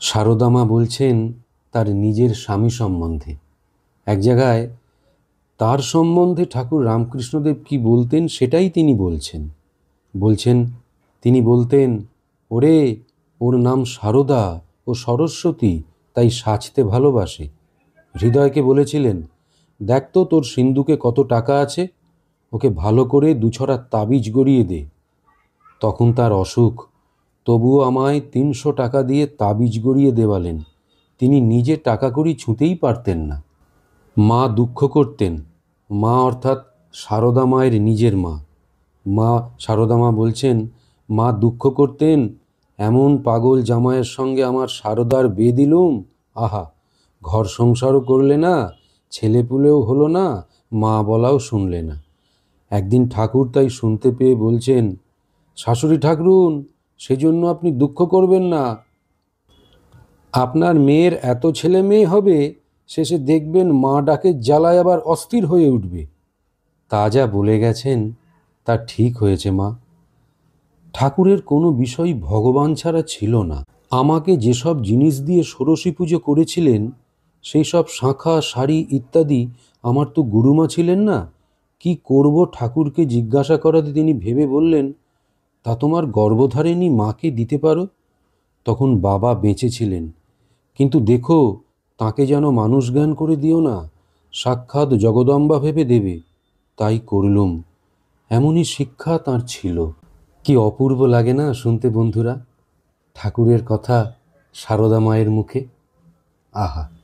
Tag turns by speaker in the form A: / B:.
A: সারদা মা বলছেন তার নিজের স্বামী সম্বন্ধে। এক জায়গায় তার সম্বন্ধে ঠাকুর রামকৃষ্ণদেব কি বলতেন সেটাই তিনি বলছেন তিনি বলতেন, ওরে, ওর নাম সারদা ও সরস্বতী, তাই সাজতে ভালোবাসে। হৃদয়কে বলেছিলেন, দেখ তো তোর সিন্ধুকে কত টাকা আছে, ওকে ভালো করে দুছড়া তাবিজ গড়িয়ে দে। তখন তার অসুখ, তবুও আমায় ৩০০ টাকা দিয়ে তাবিজ গড়িয়ে দেওয়ালেন। তিনি নিজে টাকা কড়ি ছুঁতেই পারতেন না। মা দুঃখ করতেন। মা অর্থাৎ সারদা মায়ের নিজের মা সারদা মা বলছেন, মা দুঃখ করতেন, এমন পাগল জামাইয়ের সঙ্গে আমার সারদার বিয়ে দিলুম, আহা, ঘর সংসারও করলে না, ছেলেপুলেও হলো না, মা বলাও শুনলে না। একদিন ঠাকুর তাই শুনতে পেয়ে বলছেন, শাশুড়ি ঠাকরুন, সেজন্য আপনি দুঃখ করবেন না। আপনার মেয়ের এত ছেলে মেয়ে হবে, শেষে দেখবেন মা ডাকে জ্বালায় আবার অস্থির হয়ে উঠবে। তা যা বলে গেছেন তা ঠিক হয়েছে মা। ঠাকুরের কোনো বিষয় ভগবান ছাড়া ছিল না। আমাকে যেসব জিনিস দিয়ে ষোড়শী পুজো করেছিলেন, সেই সব শাঁখা, শাড়ি ইত্যাদি আমার তো গুরুমা ছিলেন না। কি করব ঠাকুরকে জিজ্ঞাসা করাতে তিনি ভেবে বললেন, তা তোমার গর্ভধারিণী মাকে দিতে পারো। তখন বাবা বেঁচে ছিলেন। কিন্তু দেখো, তাকে যেন মানুষ জ্ঞান করে দিও না, সাক্ষাৎ জগদম্বা ভেবে দেবে। তাই করলুম। এমনই শিক্ষা তাঁর ছিল। কি অপূর্ব লাগে না শুনতে বন্ধুরা ঠাকুরের কথা সারদা মায়ের মুখে। আহা!